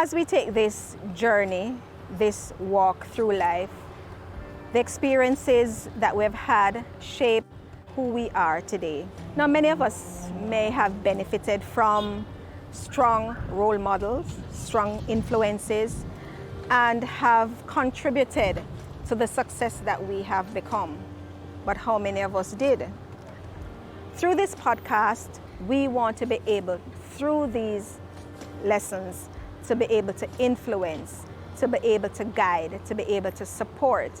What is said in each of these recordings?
As we take this journey, this walk through life, the experiences that we've had shape who we are today. Now, many of us may have benefited from strong role models, strong influences, and have contributed to the success that we have become. But how many of us did? Through this podcast, we want to be able, through these lessons, to be able to influence, to be able to guide, to be able to support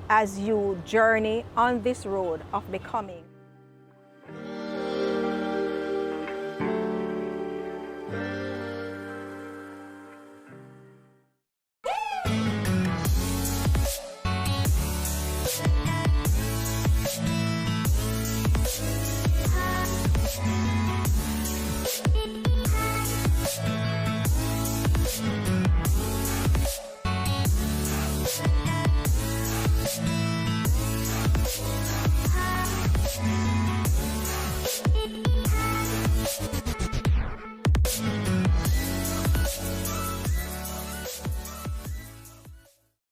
as you journey on this road of becoming.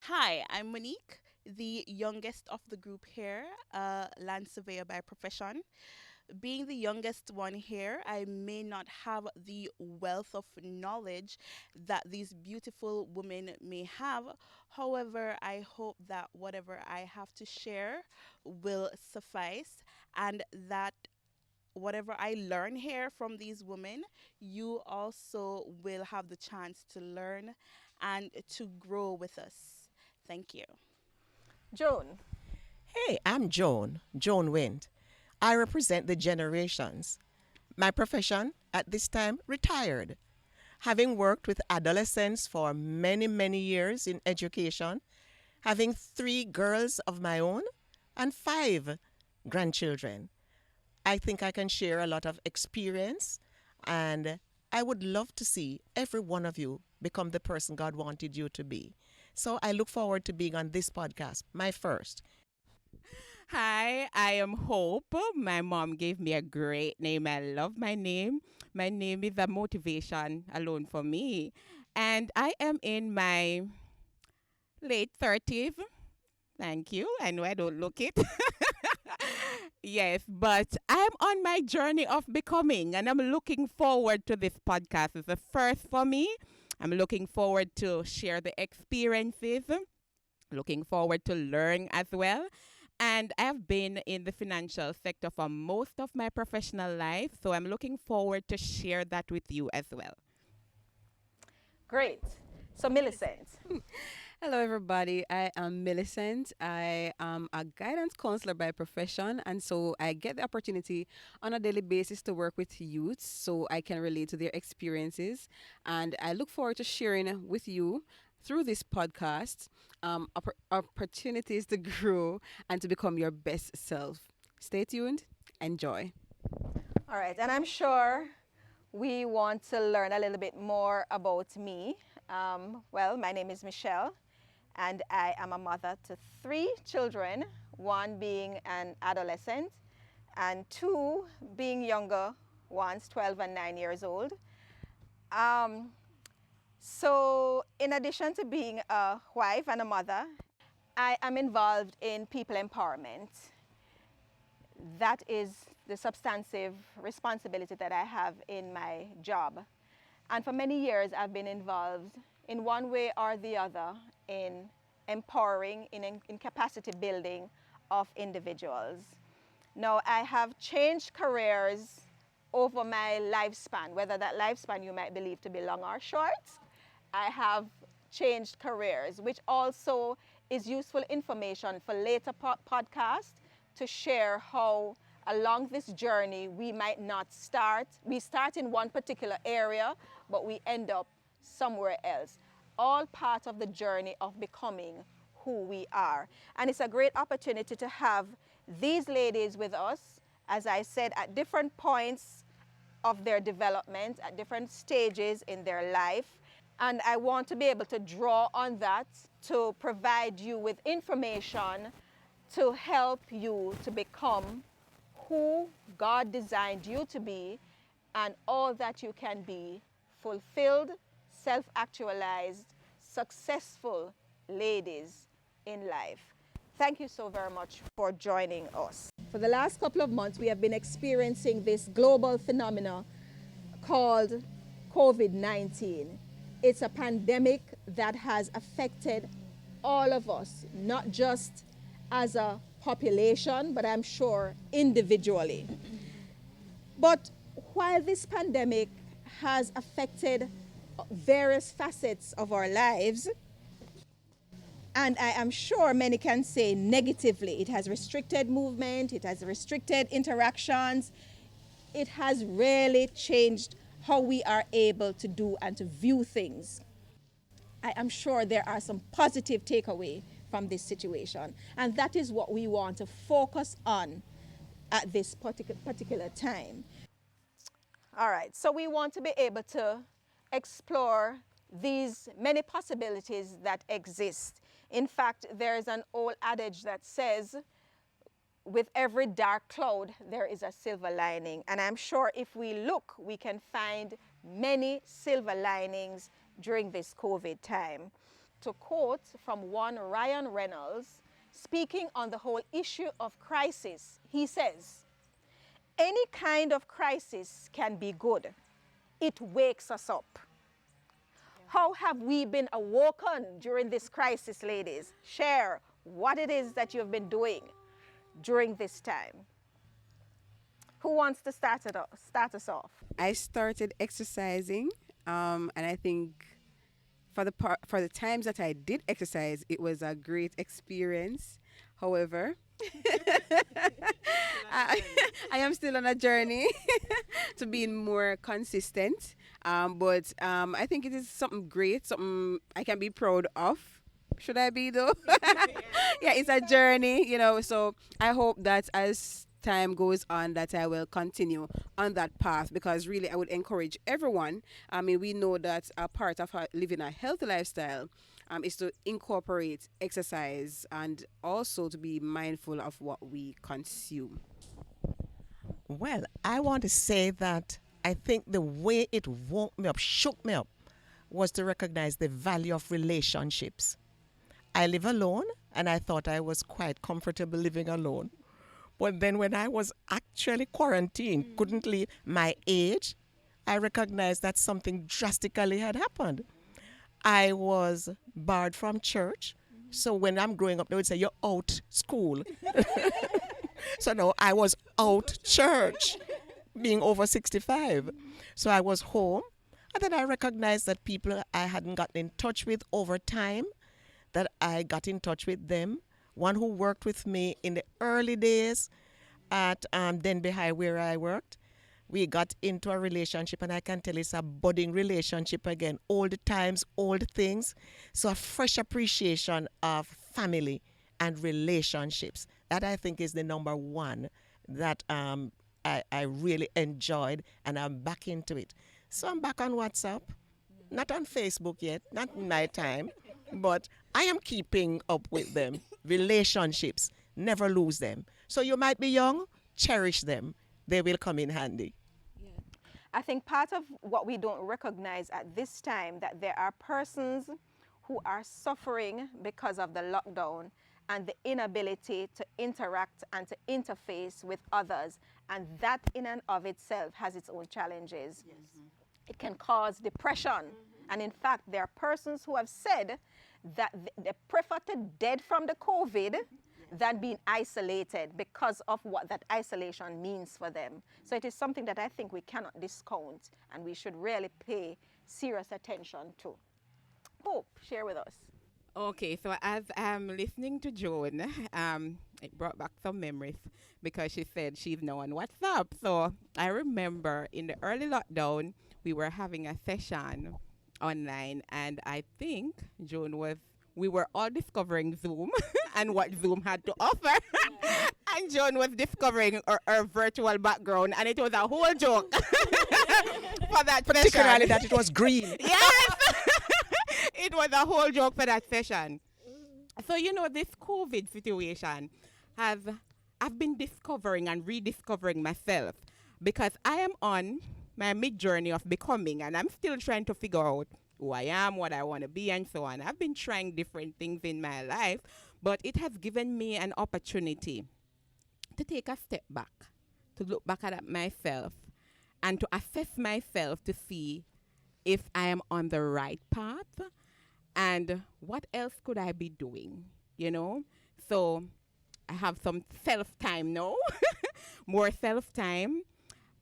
Hi, I'm Monique, the youngest of the group here, land surveyor by profession. Being the youngest one here, I may not have the wealth of knowledge that these beautiful women may have. However, I hope that whatever I have to share will suffice and that whatever I learn here from these women, you also will have the chance to learn and to grow with us. Thank you. Joan. Hey, I'm Joan Wind. I represent the generations. My profession, at this time, retired. Having worked with adolescents for many, many years in education, having 3 girls of my own and 5 grandchildren. I think I can share a lot of experience, and I would love to see every one of you become the person God wanted you to be. So I look forward to being on this podcast, my first. Hi, I am Hope. My mom gave me a great name. I love my name. My name is a motivation alone for me. And I am in my late 30s. Thank you. I know I don't look it. Yes, but I'm on my journey of becoming, and I'm looking forward to this podcast. It's a first for me. I'm looking forward to share the experiences, looking forward to learn as well. And I've been in the financial sector for most of my professional life, so I'm looking forward to share that with you as well. Great. So Millicent. Hello, everybody. I am Millicent. I am a guidance counselor by profession, and so I get the opportunity on a daily basis to work with youths so I can relate to their experiences. And I look forward to sharing with you through this podcast opportunities to grow and to become your best self. Stay tuned. Enjoy. All right, and I'm sure we want to learn a little bit more about me. Well, my name is Michelle, and I am a mother to 3 children, 1 being an adolescent and 2 being younger ones, 12 and 9 years old. So in addition to being a wife and a mother, I am involved in people empowerment. That is the substantive responsibility that I have in my job. And for many years, I've been involved in one way or the other in empowering, in capacity building of individuals. Now, I have changed careers over my lifespan, whether that lifespan you might believe to be long or short. I have changed careers, which also is useful information for later podcasts to share how along this journey we might not start. We start in one particular area, but we end up somewhere else. All part of the journey of becoming who we are. And it's a great opportunity to have these ladies with us, as I said, at different points of their development, at different stages in their life. And I want to be able to draw on that to provide you with information to help you to become who God designed you to be and all that you can be, fulfilled, self-actualized, successful ladies in life. Thank you so very much for joining us. For the last couple of months, we have been experiencing this global phenomenon called COVID-19. It's a pandemic that has affected all of us, not just as a population, but I'm sure individually. But while this pandemic has affected various facets of our lives, and I am sure many can say negatively, it has restricted movement, it has restricted interactions, it has really changed how we are able to do and to view things. I am sure there are some positive takeaway from this situation, and that is what we want to focus on at this particular time. All right, so we want to be able to explore these many possibilities that exist. In fact, there's an old adage that says, with every dark cloud, there is a silver lining. And I'm sure if we look, we can find many silver linings during this COVID time. To quote from one Ryan Reynolds, speaking on the whole issue of crisis, he says, "Any kind of crisis can be good. It wakes us up." How have we been awoken during this crisis, ladies? Share what it is that you've been doing during this time. Who wants to start us off? I started exercising, and I think for the times that I did exercise, it was a great experience. However, I am still on a journey to being more consistent. But I think it is something great, something I can be proud of. Should I be though? Yeah, it's a journey, so I hope that as time goes on that I will continue on that path, because really I would encourage everyone. I mean, we know that a part of living a healthy lifestyle is to incorporate exercise and also to be mindful of what we consume. Well, I want to say that I think the way it woke me up, shook me up, was to recognize the value of relationships. I live alone, and I thought I was quite comfortable living alone. But then when I was actually quarantined, couldn't leave my age, I recognized that something drastically had happened. I was barred from church. So when I'm growing up, they would say, "You're out school." So no, I was out church, being over 65. So I was home. And then I recognized that people I hadn't gotten in touch with over time, that I got in touch with them. One who worked with me in the early days at Denby High where I worked. We got into a relationship, and I can tell it's a budding relationship again. Old times, old things. So a fresh appreciation of family and relationships. That I think is the number one that I really enjoyed, and I'm back into it. So I'm back on WhatsApp, not on Facebook yet, not in my time, but I am keeping up with them. Relationships, never lose them. So you might be young, cherish them. They will come in handy. I think part of what we don't recognize at this time, that there are persons who are suffering because of the lockdown and the inability to interact and to interface with others. And that in and of itself has its own challenges. Yes. It can cause depression. And in fact, there are persons who have said that they prefer to dead from the COVID than being isolated because of what that isolation means for them. So it is something that I think we cannot discount, and we should really pay serious attention to. Hope, share with us. Okay, so as I'm listening to Joan, it brought back some memories because she said she's now on WhatsApp. So I remember in the early lockdown, we were having a session online, and I think we were all discovering Zoom and what Zoom had to offer. And Joan was discovering her virtual background, and it was a whole joke for that Particularly session. that it was green. Yes! It was a whole joke for that session. So, this COVID situation I've been discovering and rediscovering myself, because I am on my mid-journey of becoming, and I'm still trying to figure out who I am, what I want to be, and so on. I've been trying different things in my life, but it has given me an opportunity to take a step back, to look back at myself, and to assess myself to see if I am on the right path and what else could I be doing, you know? So I have some self time now, more self time.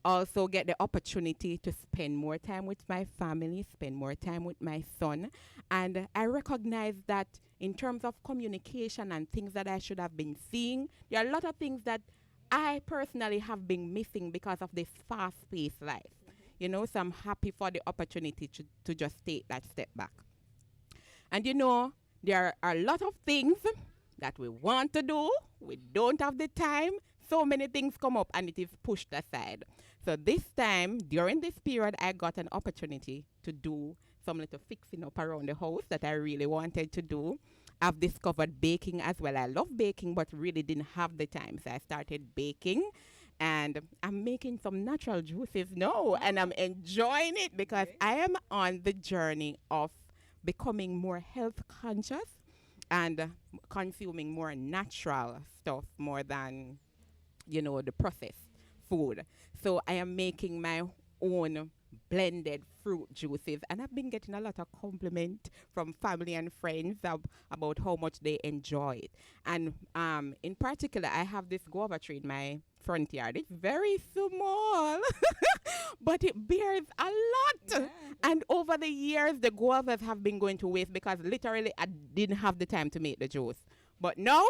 Also get the opportunity to spend more time with my family, spend more time with my son. And I recognize that in terms of communication and things that I should have been seeing, there are a lot of things that I personally have been missing because of this fast-paced life. You know, so I'm happy for the opportunity to just take that step back. And you know, there are a lot of things that we want to do, we don't have the time. So many things come up and it is pushed aside. So this time, during this period, I got an opportunity to do some little fixing up around the house that I really wanted to do. I've discovered baking as well. I love baking, but really didn't have the time. So I started baking and I'm making some natural juices now and I'm enjoying it because I am on the journey of becoming more health conscious and consuming more natural stuff more than, you know, the processed food. So I am making my own blended fruit juices and I've been getting a lot of compliment from family and friends about how much they enjoy it. And in particular, I have this guava tree in my front yard. It's very small, but it bears a lot. Yeah. And over the years, the guavas have been going to waste because literally I didn't have the time to make the juice. But now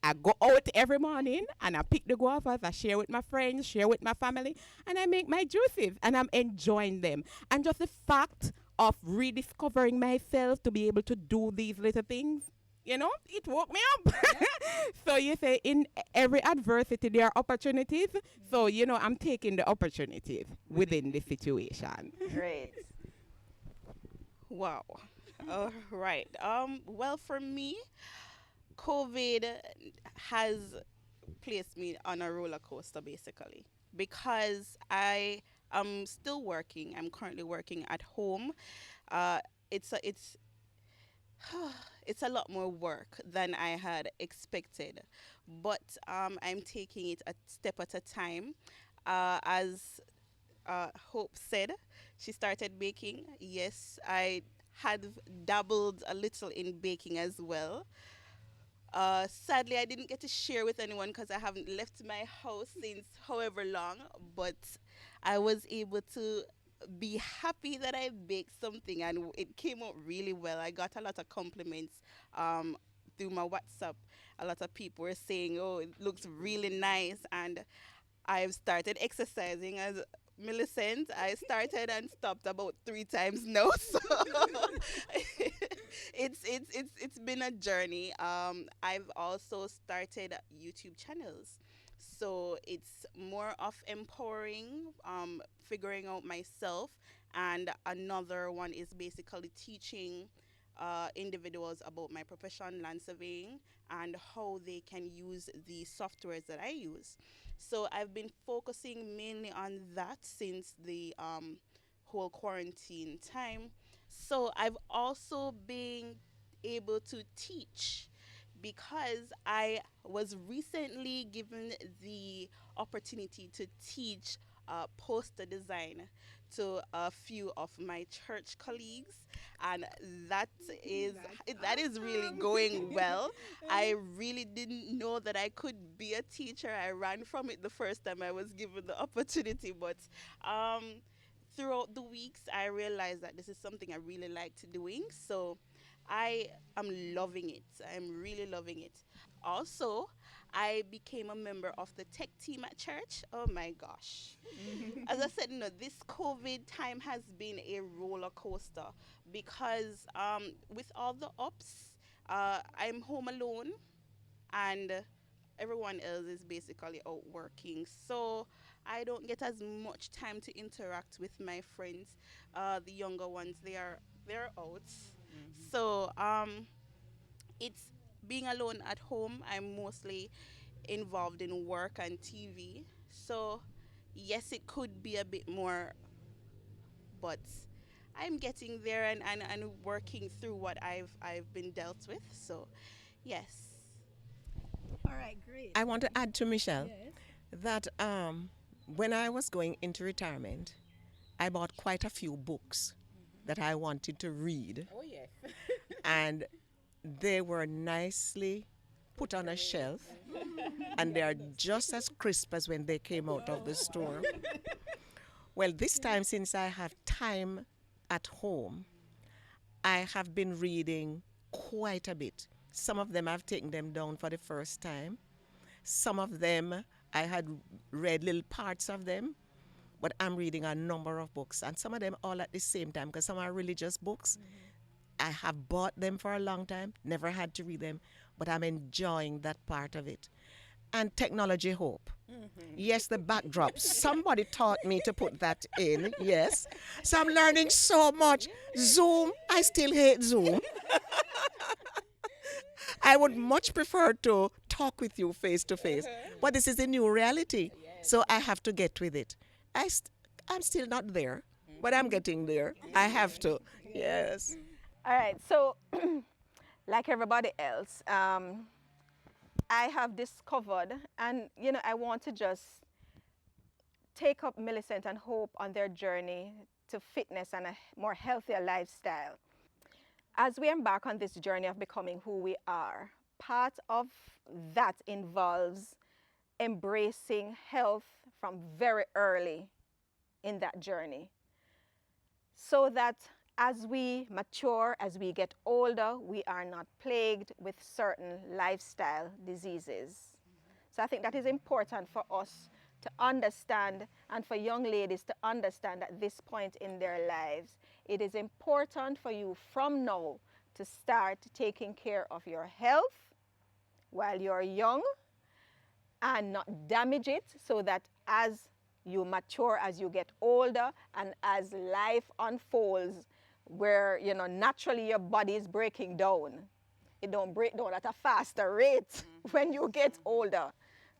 I go out every morning and I pick the guavas, I share with my friends, share with my family, and I make my juices and I'm enjoying them. And just the fact of rediscovering myself to be able to do these little things, you know, it woke me up. So you say in every adversity there are opportunities. So, you know, I'm taking the opportunities within the situation. Great. Wow. All right. Well, for me, COVID has placed me on a roller coaster basically because I am still working. I'm currently working at home. Uh, it's it's a lot more work than I had expected, but I'm taking it a step at a time. As Hope said, she started baking. Yes, I had dabbled a little in baking as well. Sadly, I didn't get to share with anyone because I haven't left my house since however long, but I was able to be happy that I baked something and it came out really well. I got a lot of compliments um, through my WhatsApp. A lot of people were saying, oh, it looks really nice. And I've started exercising as Millicent. I started and stopped about 3 times now. So it's been a journey. I've also started YouTube channels. So it's more of empowering, figuring out myself, and another one is basically teaching individuals about my profession, land surveying, and how they can use the softwares that I use. So I've been focusing mainly on that since the whole quarantine time. So I've also been able to teach because I was recently given the opportunity to teach poster design to a few of my church colleagues, and that is that is really going well. I really didn't know that I could be a teacher. I ran from it the first time I was given the opportunity, but um, throughout the weeks, I realized that this is something I really liked doing. So I am loving it. I'm really loving it. Also, I became a member of the tech team at church. Oh my gosh. As I said, this COVID time has been a roller coaster because with all the ups, I'm home alone and everyone else is basically out working. So I don't get as much time to interact with my friends. The younger ones, they're out. So it's being alone at home. I'm mostly involved in work and TV. So yes, it could be a bit more, but I'm getting there and working through what I've been dealt with. So yes. All right, great. I want to add to Michelle Yes. that when I was going into retirement, I bought quite a few books that I wanted to read, Oh, yes. and they were nicely put on a shelf, and they are just as crisp as when they came out of the store. Well, this time, since I have time at home, I have been reading quite a bit. Some of them I've taken them down for the first time. Some of them I had read little parts of them, but I'm reading a number of books, and some of them all at the same time because some are religious books. I have bought them for a long time, never had to read them, but I'm enjoying that part of it. And technology hope. Yes, the backdrop. Somebody taught me to put that in, yes. So I'm learning so much. Zoom, I still hate Zoom. I would much prefer to talk with you face to face, but this is a new reality, so I have to get with it. I'm still not there, but I'm getting there. I have to, yes. All right, so like everybody else, I have discovered, and I want to just take up Millicent and Hope on their journey to fitness and a more healthier lifestyle. As we embark on this journey of becoming who we are, part of that involves embracing health from very early in that journey, so that as we mature, as we get older, we are not plagued with certain lifestyle diseases. So I think that is important for us to understand, and for young ladies to understand at this point in their lives. It is important for you from now to start taking care of your health while you're young and not damage it, so that as you mature, as you get older, and as life unfolds, where naturally your body is breaking down. It don't break down at a faster rate when you get older,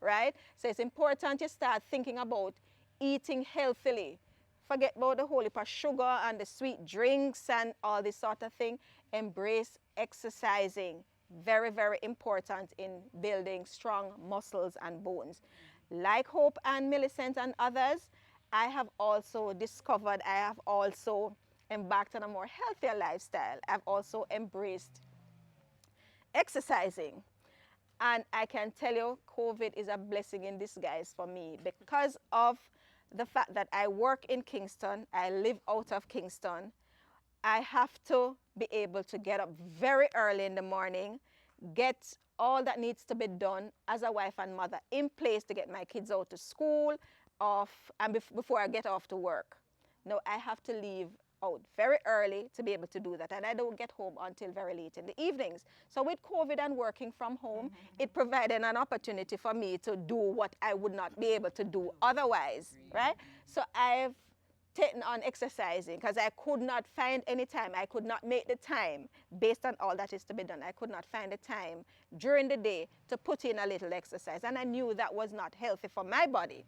right? So it's important you start thinking about eating healthily. Forget about the whole heap of sugar and the sweet drinks and all this sort of thing. Embrace exercising. Very, very important in building strong muscles and bones. Like Hope and Millicent and others, I have also discovered, I have also embarked on a more healthier lifestyle. I've also embraced exercising. And I can tell you, COVID is a blessing in disguise for me because of the fact that I work in Kingston, I live out of Kingston. I have to be able to get up very early in the morning, get all that needs to be done as a wife and mother in place to get my kids out to school before I get off to work. Now I have to leave out very early to be able to do that, and I don't get home until very late in the evenings. So with COVID and working from home, it provided an opportunity for me to do what I would not be able to do otherwise, right? So I've taken on exercising because I could not find any time. I could not make the time based on all that is to be done. I could not find the time during the day to put in a little exercise, and I knew that was not healthy for my body.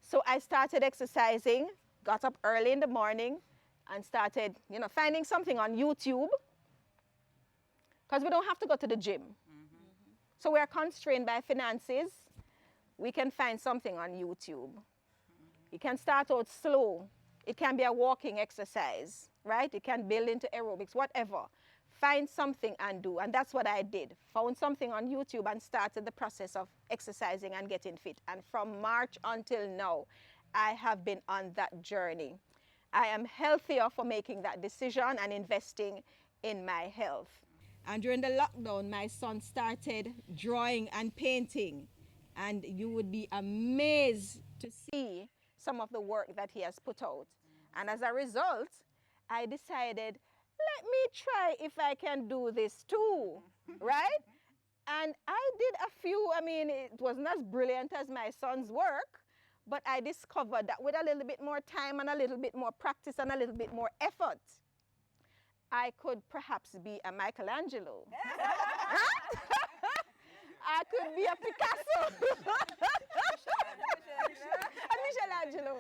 So I started exercising, got up early in the morning, and started, finding something on YouTube, because we don't have to go to the gym. So we are constrained by finances. We can find something on YouTube. You can start out slow. It can be a walking exercise, right? It can build into aerobics, whatever. Find something and do, and that's what I did. Found something on YouTube and started the process of exercising and getting fit. And from March until now, I have been on that journey. I am healthier for making that decision and investing in my health. And during the lockdown, my son started drawing and painting. And you would be amazed to see some of the work that he has put out. And as a result, I decided, let me try if I can do this too, right? And I did a few, it wasn't as brilliant as my son's work, but I discovered that with a little bit more time and a little bit more practice and a little bit more effort, I could perhaps be a Michelangelo. I could be a Picasso. A Michelangelo,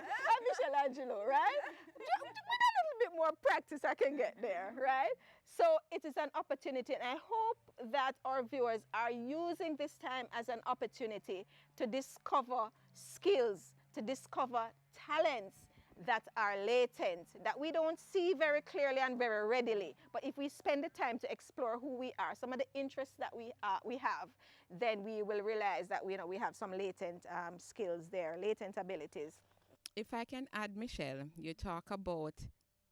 right? With a little bit more practice, I can get there, right? So it is an opportunity, and I hope that our viewers are using this time as an opportunity to discover skills, to discover talents that are latent, that we don't see very clearly and very readily. But if we spend the time to explore who we are, some of the interests that we have, then we will realize that we have some latent skills there, latent abilities. If I can add, Michelle, you talk about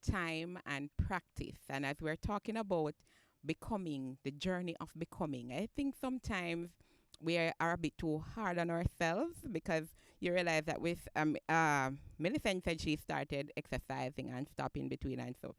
time and practice. And as we're talking about becoming, the journey of becoming, I think sometimes we are a bit too hard on ourselves because you realize that with Millicent said she started exercising and stopping between and so.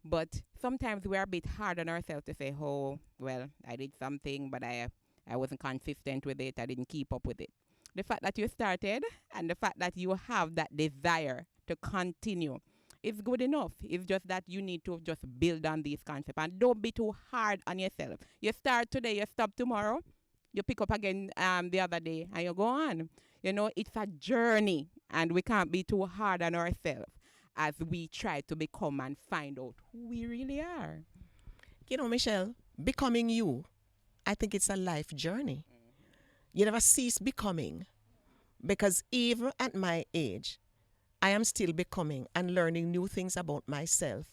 But sometimes we're a bit hard on ourselves to say, oh, well, I did something, but I wasn't consistent with it. I didn't keep up with it. The fact that you started and the fact that you have that desire to continue is good enough. It's just that you need to just build on these concepts and don't be too hard on yourself. You start today, you stop tomorrow, you pick up again the other day and you go on. You know, it's a journey and we can't be too hard on ourselves as we try to become and find out who we really are. You know, Michelle, becoming you, I think it's a life journey. You never cease becoming, because even at my age, I am still becoming and learning new things about myself.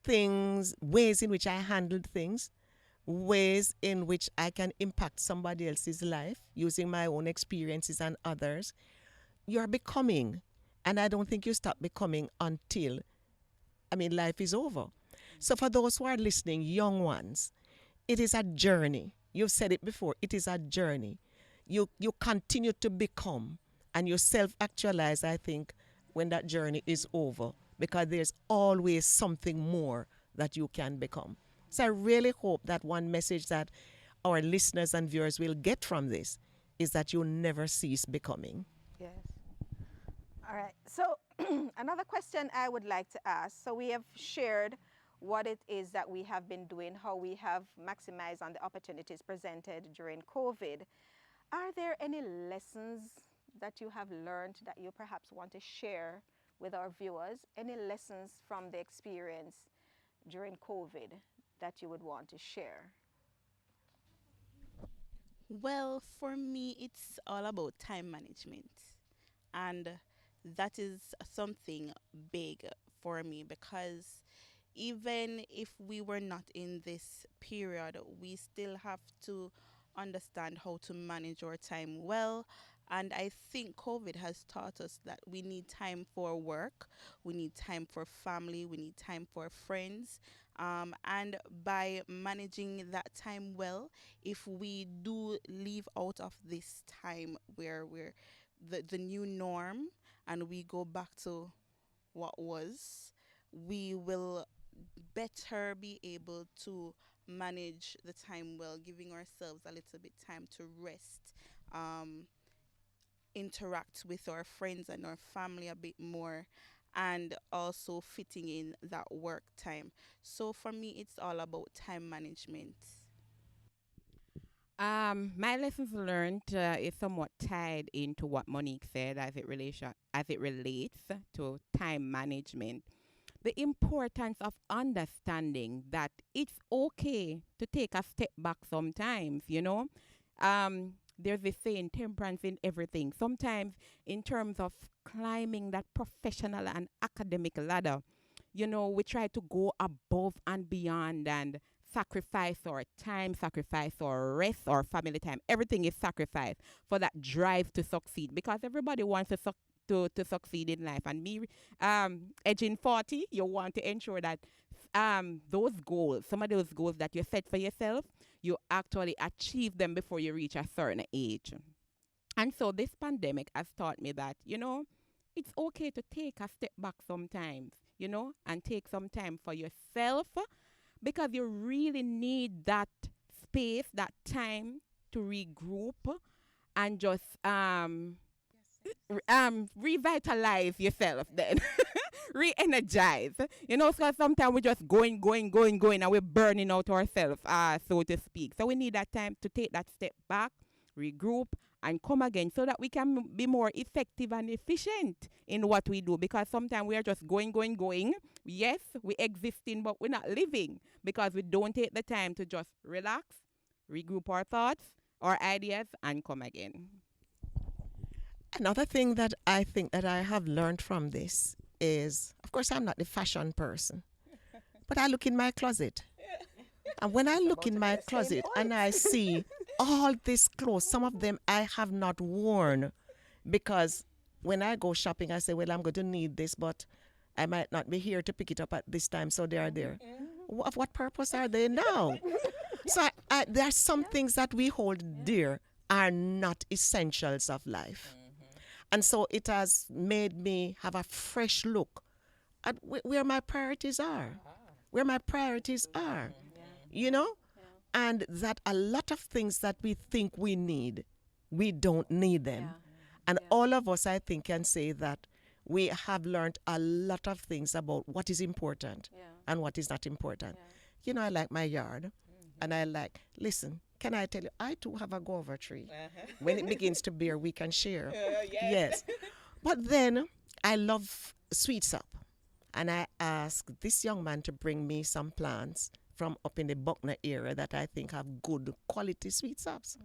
Things, ways in which I handled things, ways in which I can impact somebody else's life using my own experiences and others. You're becoming, and I don't think you stop becoming until, life is over. So for those who are listening, young ones, it is a journey. You've said it before, it is a journey. You continue to become and you self-actualize, I think, when that journey is over, because there's always something more that you can become. So I really hope that one message that our listeners and viewers will get from this is that you never cease becoming. Yes. All right. So another question I would like to ask. So we have shared what it is that we have been doing, how we have maximized on the opportunities presented during COVID. Are there any lessons that you have learned that you perhaps want to share with our viewers? Any lessons from the experience during COVID that you would want to share? Well, for me, it's all about time management. And that is something big for me because even if we were not in this period, we still have to understand how to manage our time well. And I think COVID has taught us that we need time for work, we need time for family, we need time for friends. And by managing that time well, if we do leave out of this time where we're the new norm and we go back to what was, we will better be able to manage the time well, giving ourselves a little bit time to rest, interact with our friends and our family a bit more, and also fitting in that work time. So for me, it's all about time management. My lessons learned is somewhat tied into what Monique said as it relates to time management. The importance of understanding that it's okay to take a step back sometimes, you know. There's this saying, temperance in everything. Sometimes in terms of climbing that professional and academic ladder, you know, we try to go above and beyond and sacrifice our time, sacrifice our rest, our family time. Everything is sacrificed for that drive to succeed because everybody wants to succeed in life. And me, edging 40, you want to ensure that those goals, some of those goals that you set for yourself, you actually achieve them before you reach a certain age. And so this pandemic has taught me that, you know, it's okay to take a step back sometimes, you know, and take some time for yourself because you really need that space, that time to regroup and just revitalize yourself then. Re-energize. You know, so sometimes we're just going, and we're burning out ourselves, so to speak. So we need that time to take that step back, regroup, and come again so that we can be more effective and efficient in what we do. Because sometimes we are just going, going, going. Yes, we existing, but we're not living because we don't take the time to just relax, regroup our thoughts, our ideas, and come again. Another thing that I think that I have learned from this is, of course, I'm not the fashion person, but I look in my closet. And when I look in my closet and I see all these clothes, some of them I have not worn because when I go shopping, I say, well, I'm going to need this, but I might not be here to pick it up at this time, so they are there. Of what purpose are they now? So there are some things that we hold dear are not essentials of life. And so it has made me have a fresh look at where my priorities are. Where my priorities are. You know? And that a lot of things that we think we need, we don't need them. And all of us, I think, can say that we have learned a lot of things about what is important and what is not important. You know, I like my yard. And I like, listen, can I tell you, I too have a guava tree. When it begins to bear, we can share. Yes. But then I love sweet sop. And I asked this young man to bring me some plants from up in the Buckner area that I think have good quality sweet sops.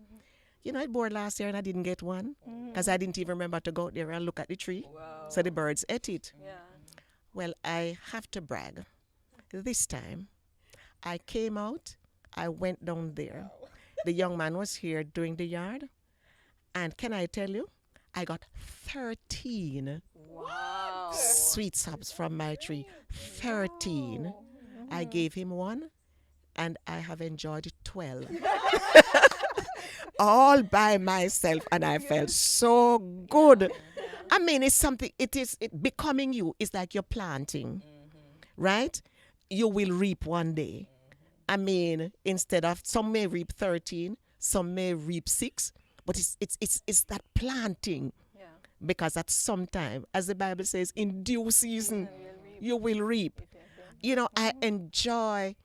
You know, I bore last year and I didn't get one because I didn't even remember to go out there and look at the tree. So the birds ate it. Well, I have to brag. This time, I came out, I went down there. The young man was here doing the yard. And can I tell you, I got 13 sweet sops from my tree. 13. I gave him one, and I have enjoyed 12. All by myself, and I felt so good. I mean, it's something, becoming you. It's like you're planting, right? You will reap one day. I mean, instead of, some may reap 13, some may reap 6, but it's that planting. Because at some time, as the Bible says, in due season, you will reap. You know, I enjoy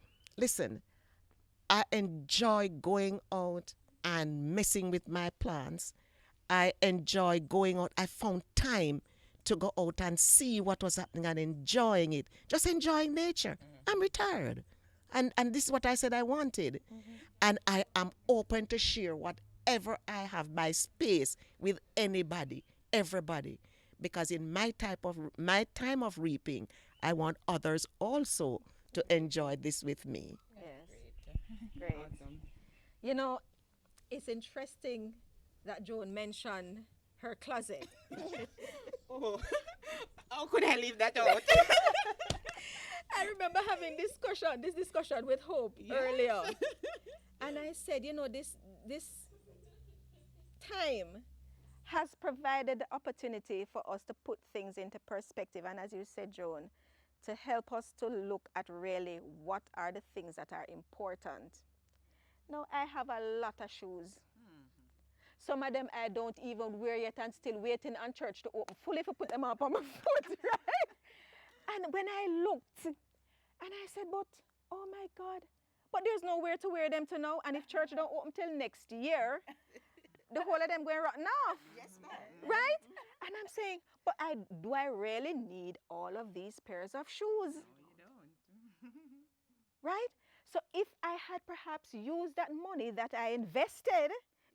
going out and messing with my plants. I enjoy going out. I found time to go out and see what was happening and enjoying it. Just enjoying nature. I'm retired. And this is what I said I wanted. And I am open to share whatever I have, my space, with anybody, everybody. Because in my time of reaping, I want others also to enjoy this with me. Great. Awesome. You know, it's interesting that Joan mentioned her closet. How could I leave that out? I remember having this discussion with Hope earlier. And I said, you know, this time has provided the opportunity for us to put things into perspective. And as you said, Joan, to help us to look at really what are the things that are important. Now, I have a lot of shoes. Some of them I don't even wear yet and still waiting on church to open fully to put them up on my foot, right? And when I looked, and I said, but, oh my God, but there's nowhere to wear them to now. And if church don't open till next year, the whole of them going rotten off. Yes, ma'am. Right? And I'm saying, but do I really need all of these pairs of shoes? No, you don't. Right? So if I had perhaps used that money that I invested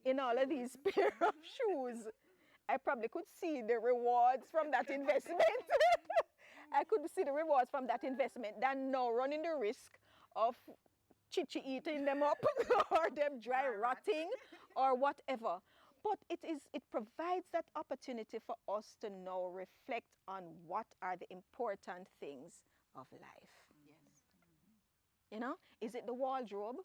in all of these pair of shoes, I probably could see the rewards from that investment. I could see the rewards from that investment than now running the risk of chichi eating them up or them dry rotting or whatever. But it provides that opportunity for us to now reflect on what are the important things of life. Yes. You know, is it the wardrobe?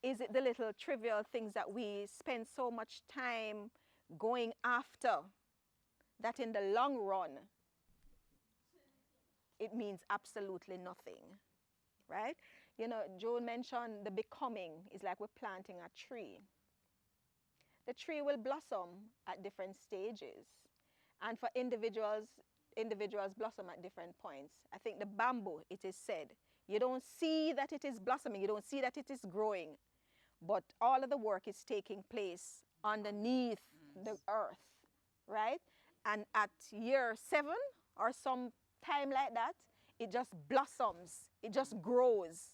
Is it the little trivial things that we spend so much time going after that in the long run, it means absolutely nothing, right? You know, Joan mentioned the becoming is like we're planting a tree. The tree will blossom at different stages. And for individuals blossom at different points. I think the bamboo, it is said, you don't see that it is blossoming, you don't see that it is growing. but all of the work is taking place underneath the earth, right? And at year 7 or some time like that, it just blossoms, it just grows,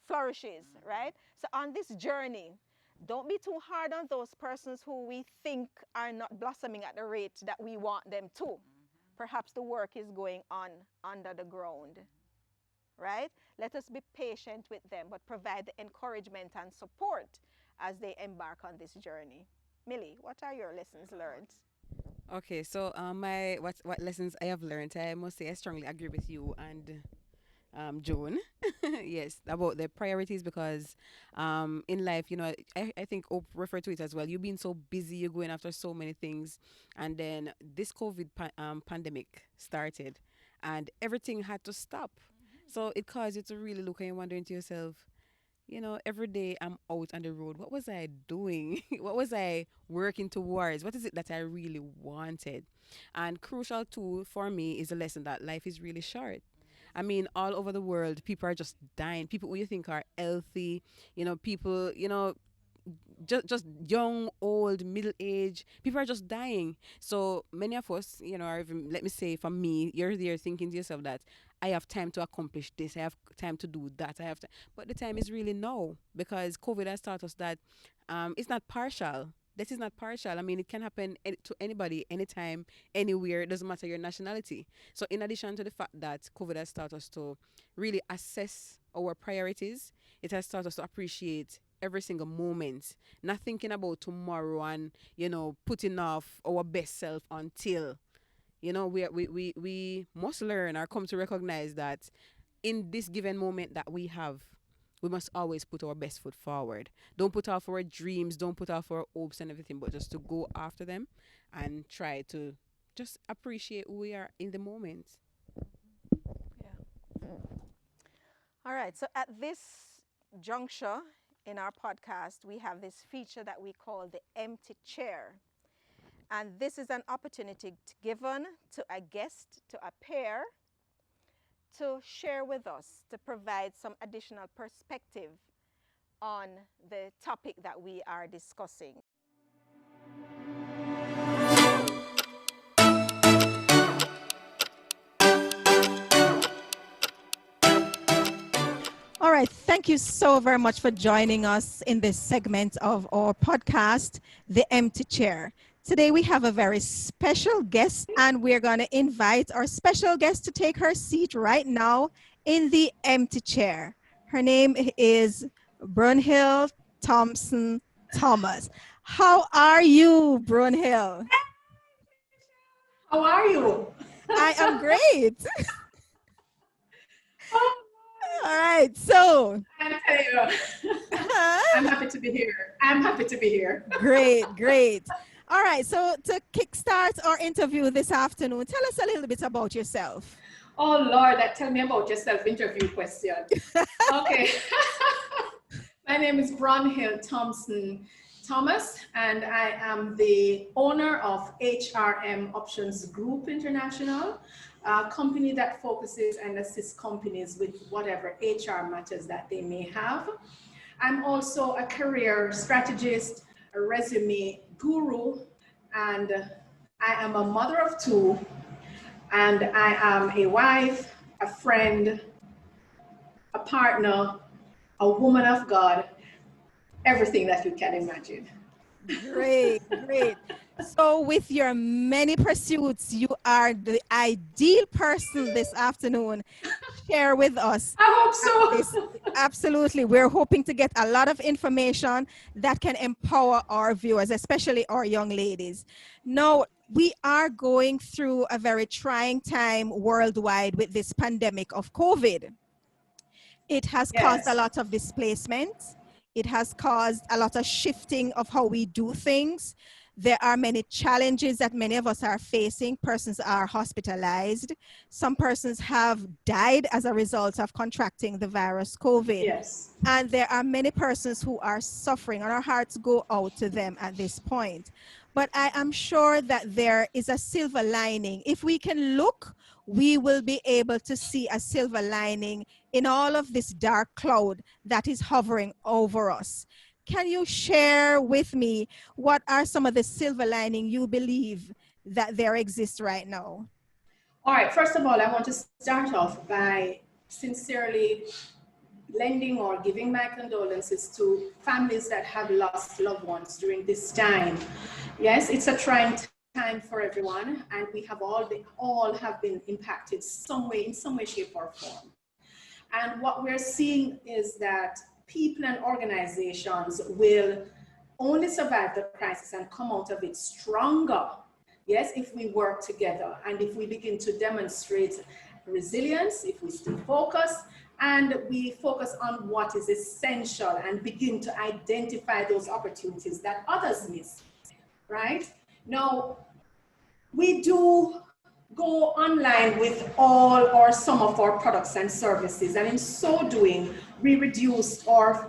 flourishes, right? So on this journey, don't be too hard on those persons who we think are not blossoming at the rate that we want them to. Perhaps the work is going on under the ground, right? Let us be patient with them, but provide the encouragement and support as they embark on this journey. Millie, what are your lessons learned? Okay, so my what lessons I have learned, I must say I strongly agree with you and Joan. Yes, about the priorities because in life, I think Ope referred to it as well. You've been so busy, you're going after so many things, and then this pandemic started, and everything had to stop. So it caused you to really look and wondering to yourself, every day I'm out on the road. What was I doing? What was I working towards? What is it that I really wanted? And crucial too for me is a lesson that life is really short. I mean, all over the world, people are just dying. People who you think are healthy, people, just young, old, middle age. People are just dying. So many of us, are even, let me say, for me, you're there thinking to yourself that I have time to accomplish this. I have time to do that. I have to, but the time is really now because COVID has taught us that it's not partial. This is not partial. I mean, it can happen to anybody, anytime, anywhere. It doesn't matter your nationality. So, in addition to the fact that COVID has taught us to really assess our priorities, it has taught us to appreciate every single moment, not thinking about tomorrow and putting off our best self until we must learn or come to recognize that in this given moment that we have, we must always put our best foot forward. Don't put off our dreams, don't put off our hopes and everything, but just to go after them and try to just appreciate who we are in the moment. Yeah. All right, so at this juncture in our podcast, we have this feature that we call the empty chair. And this is an opportunity given to a guest, to a pair, to share with us, to provide some additional perspective on the topic that we are discussing. All right, thank you so very much for joining us in this segment of our podcast, The Empty Chair. Today we have a very special guest, and we're going to invite our special guest to take her seat right now in the empty chair. Her name is Bronhill Thompson Thomas. How are you, Bronhill? How are you? I am great. Oh, All right, so I tell you, I'm happy to be here. I'm happy to be here. great, great. All right, so to kickstart our interview this afternoon, tell us a little bit about yourself. Oh Lord, tell me about yourself interview question. Okay. My name is Bronhill Thompson Thomas, and I am the owner of HRM Options Group International, a company that focuses and assists companies with whatever HR matters that they may have. I'm also a career strategist, a resume guru, and I am a mother of two, and I am a wife, a friend, a partner, a woman of God, everything that you can imagine. Great, great. So with your many pursuits, you are the ideal person this afternoon. Share with us. I hope so. Absolutely. We're hoping to get a lot of information that can empower our viewers, especially our young ladies. Now, we are going through a very trying time worldwide with this pandemic of COVID. It has caused a Yes. lot of displacement. It has caused a lot of shifting of how we do things. There are many challenges that many of us are facing. Persons are hospitalized. Some persons have died as a result of contracting the virus COVID. Yes. And there are many persons who are suffering, and our hearts go out to them at this point. But I am sure that there is a silver lining. If we can look, we will be able to see a silver lining in all of this dark cloud that is hovering over us. can you share with me what are some of the silver lining you believe that there exists right now? All right, first of all, I want to start off by sincerely lending or giving my condolences to families that have lost loved ones during this time. Yes, it's a trying time for everyone, and we have all have been impacted in some way, shape, or form. And what we're seeing is that people and organizations will only survive the crisis and come out of it stronger, yes, if we work together and if we begin to demonstrate resilience, if we stay focused and we focus on what is essential and begin to identify those opportunities that others miss, right? Now, we do go online with all or some of our products and services, and in so doing, we reduce our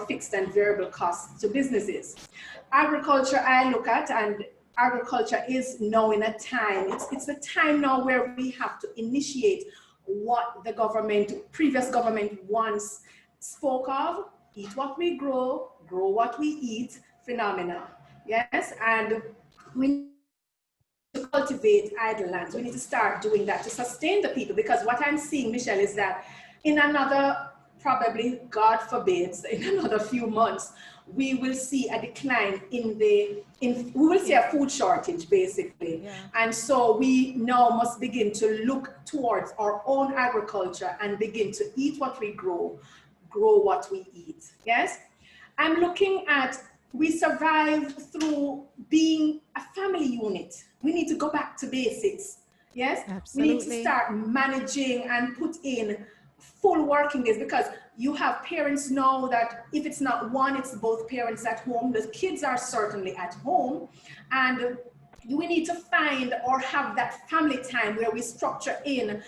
fixed and variable costs to businesses. Agriculture, I look at, and agriculture is now in a time, it's a time now where we have to initiate what the previous government once spoke of: eat what we grow what we eat phenomena. Yes, and we to cultivate idle lands. We need to start doing that to sustain the people, because what I'm seeing, Michelle, is that in another, probably, God forbid, in another few months, we will see a decline we will see a food shortage, basically. Yeah. And so we now must begin to look towards our own agriculture and begin to eat what we grow what we eat. Yes? I'm looking at, we survive through being a family unit. We need to go back to basics. Yes? Absolutely. We need to start managing and put in full working days, because you have parents now that if it's not one, it's both parents at home. The kids are certainly at home, and we need to find or have that family time where we structure in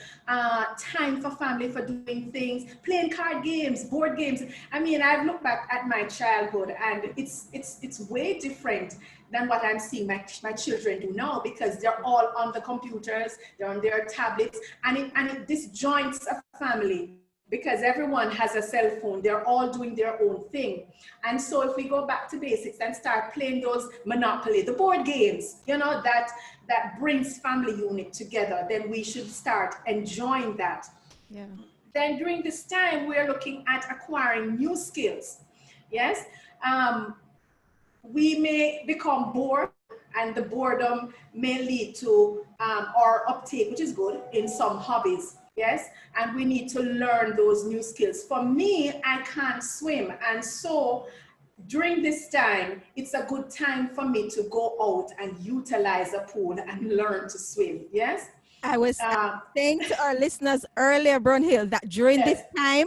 time for family, for doing things, playing card games, board games. I mean, I've looked back at my childhood, and it's way different than what I'm seeing my children do now, because they're all on the computers, they're on their tablets, and it disjoints a family, because everyone has a cell phone, they're all doing their own thing. And so if we go back to basics and start playing those Monopoly, the board games, that brings family unit together, then we should start enjoying that. Yeah. Then during this time, we're looking at acquiring new skills. Yes, we may become bored, and the boredom may lead to our uptake, which is good, in some hobbies. Yes, and we need to learn those new skills. For me, I can't swim, and so during this time, it's a good time for me to go out and utilize a pool and learn to swim. Yes. I was saying to our listeners earlier, Bronhill, that during this Yes. time,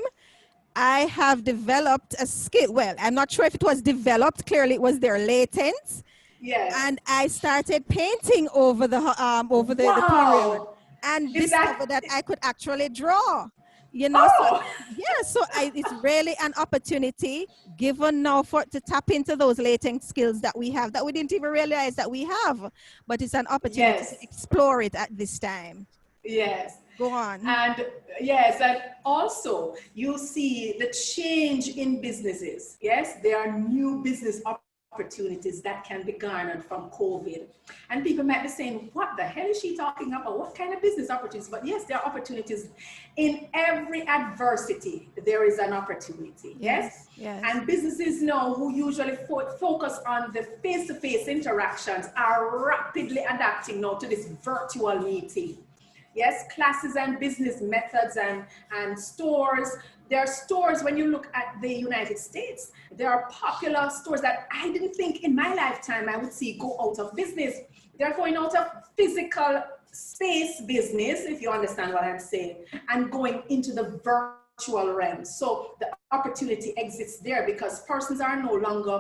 I have developed a skill. Well, I'm not sure if it was developed. Clearly, it was there latent, Yes. and I started painting over the period, Wow. and Is that? discovered that I could actually draw. So Oh. yeah, so it's really an opportunity given now to tap into those latent skills that we have that we didn't even realize that we have, but it's an opportunity Yes. to explore it at this time. Yes. Go on. And yes, and also you see the change in businesses. Yes, there are new business opportunities that can be garnered from COVID. And people might be saying, what the hell is she talking about? What kind of business opportunities? But yes, there are opportunities. In every adversity, there is an opportunity. Yes. Yes. And businesses now who usually focus on the face-to-face interactions are rapidly adapting now to this virtual meeting. Yes, classes and business methods and stores. There are stores, when you look at the United States, there are popular stores that I didn't think in my lifetime I would see go out of business. They're going out of physical space business, if you understand what I'm saying, and going into the virtual realm. So the opportunity exists there because persons are no longer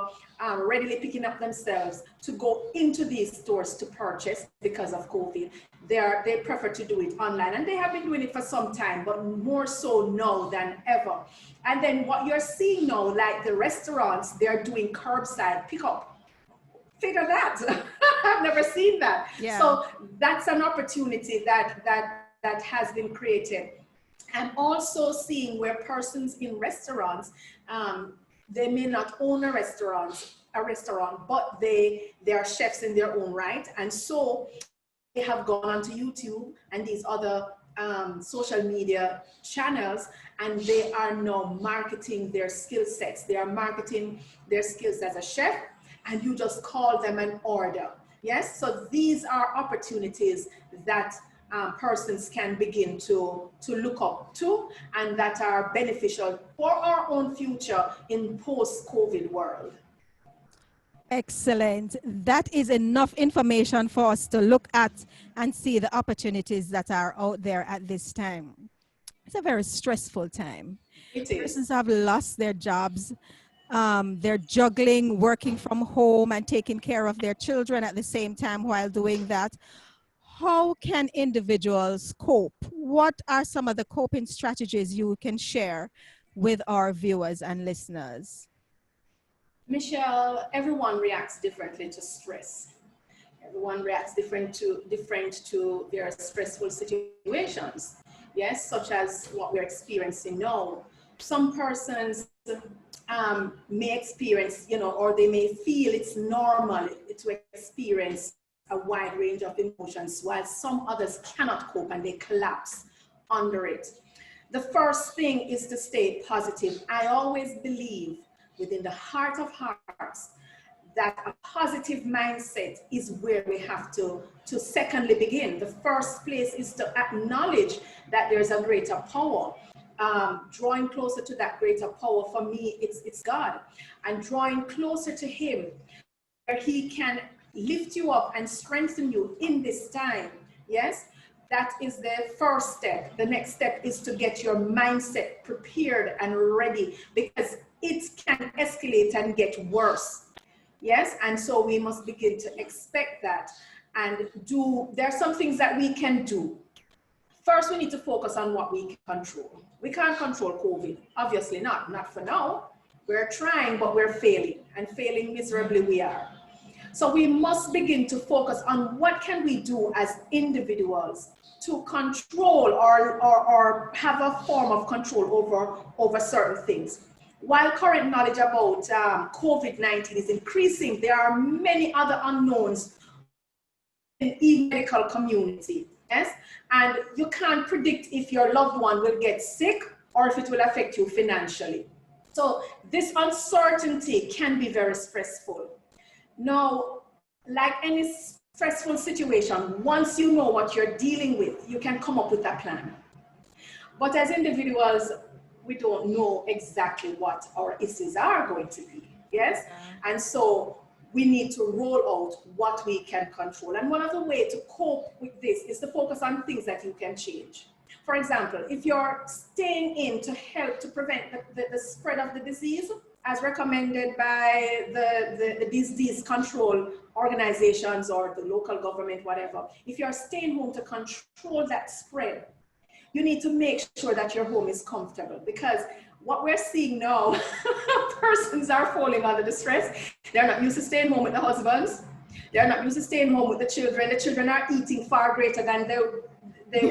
readily picking up themselves to go into these stores to purchase because of COVID. They prefer to do it online, and they have been doing it for some time, but more so now than ever. And then what you're seeing now, like the restaurants, they're doing curbside pickup. Figure that. I've never seen that. Yeah. So that's an opportunity that has been created. I'm also seeing where persons in restaurants, they may not own a restaurant, but they are chefs in their own right. And so they have gone onto YouTube and these other social media channels, and they are now marketing their skill sets. They are marketing their skills as a chef, and you just call them and order. Yes, so these are opportunities that persons can begin to look up to, and that are beneficial for our own future in post-COVID world. Excellent. That is enough information for us to look at and see the opportunities that are out there at this time. It's a very stressful time. It is. Persons have lost their jobs. They're juggling, working from home and taking care of their children at the same time while doing that. How can individuals cope? What are some of the coping strategies you can share with our viewers and listeners? Michelle, everyone reacts differently to stress. Everyone reacts different to their stressful situations. Yes, such as what we're experiencing now. Some persons may experience, or they may feel it's normal to experience a wide range of emotions, while some others cannot cope and they collapse under it. The first thing is to stay positive. I always believe within the heart of hearts that a positive mindset is where we have to secondly begin. The first place is to acknowledge that there's a greater power. Drawing closer to that greater power, for me, it's God. And drawing closer to Him, where He can lift you up and strengthen you in this time. Yes, that is the first step. The next step is to get your mindset prepared and ready, because it can escalate and get worse. Yes, and so we must begin to expect that and there are some things that we can do. First, we need to focus on what we can control. We can't control COVID, obviously not for now. We're trying, but we're failing, and failing miserably we are. So we must begin to focus on what can we do as individuals to control or have a form of control over certain things. While current knowledge about COVID-19 is increasing, there are many other unknowns in the medical community. Yes, and you can't predict if your loved one will get sick or if it will affect you financially. So this uncertainty can be very stressful. Now, like any stressful situation, once you know what you're dealing with, you can come up with a plan. But as individuals, we don't know exactly what our issues are going to be. Yes, and so we need to roll out what we can control. And one of the ways to cope with this is to focus on things that you can change. For example, if you're staying in to help to prevent the spread of the disease, as recommended by the disease control organizations or the local government, whatever, if you're staying home to control that spread, you need to make sure that your home is comfortable, because what we're seeing now, persons are falling under the stress. They're not used to staying home with the husbands. They're not used to staying home with the children. The children are eating far greater than they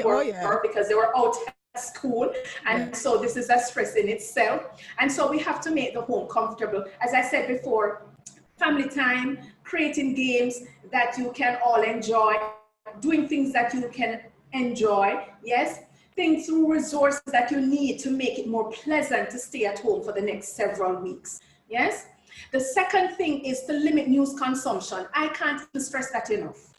were because they were out at school. And so this is a stress in itself. And so we have to make the home comfortable. As I said before, family time, creating games that you can all enjoy, doing things that you can enjoy, yes? Think through resources that you need to make it more pleasant to stay at home for the next several weeks. Yes? The second thing is to limit news consumption. I can't stress that enough,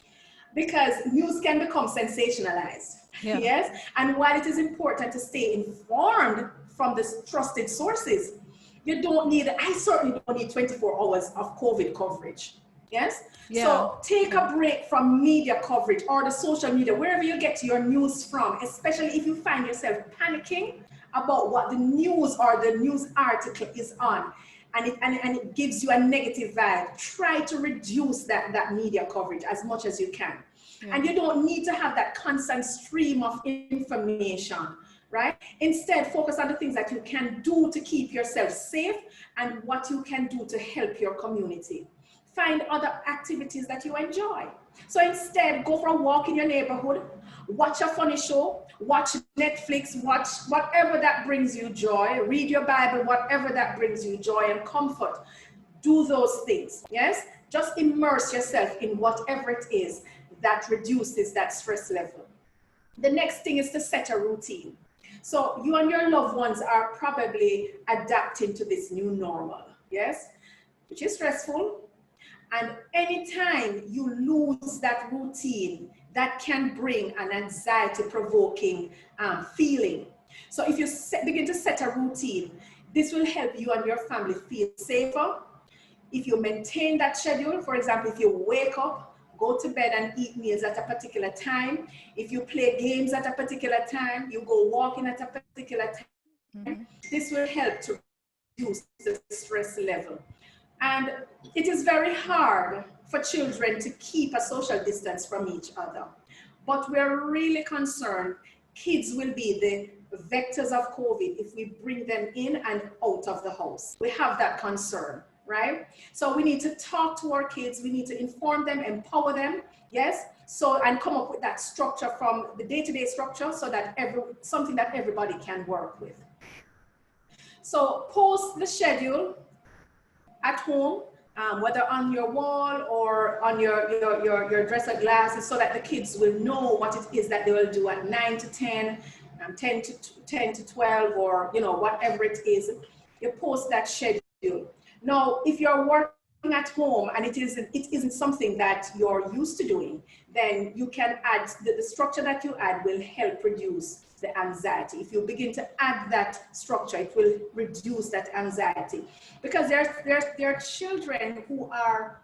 because news can become sensationalized. Yeah. Yes? And while it is important to stay informed from the trusted sources, I certainly don't need 24 hours of COVID coverage. Yes? Yeah. So take a break from media coverage or the social media, wherever you get your news from, especially if you find yourself panicking about what the news or the news article is on, and it gives you a negative vibe. Try to reduce that media coverage as much as you can. Yeah. And you don't need to have that constant stream of information, right? Instead, focus on the things that you can do to keep yourself safe and what you can do to help your community. Find other activities that you enjoy. So instead, go for a walk in your neighborhood, watch a funny show, watch Netflix, watch whatever that brings you joy, read your Bible, whatever that brings you joy and comfort. Do those things, yes? Just immerse yourself in whatever it is that reduces that stress level. The next thing is to set a routine. So you and your loved ones are probably adapting to this new normal, yes? Which is stressful. And anytime you lose that routine, that can bring an anxiety-provoking feeling. So if you begin to set a routine, this will help you and your family feel safer. If you maintain that schedule, for example, if you wake up, go to bed and eat meals at a particular time. If you play games at a particular time, you go walking at a particular time, this will help to reduce the stress level. And it is very hard for children to keep a social distance from each other. But we're really concerned kids will be the vectors of COVID if we bring them in and out of the house. We have that concern, right? So we need to talk to our kids. We need to inform them, empower them, yes? So, and come up with that structure from the day-to-day structure so that something that everybody can work with. So post the schedule at home, whether on your wall or on your dresser glasses, so that the kids will know what it is that they will do at 9 to 10, 10 to 12, or whatever it is. You post that schedule. Now, if you're working at home and it isn't something that you're used to doing, then you can add the structure that you add will help reduce the anxiety. If you begin to add that structure, it will reduce that anxiety, because there are children who are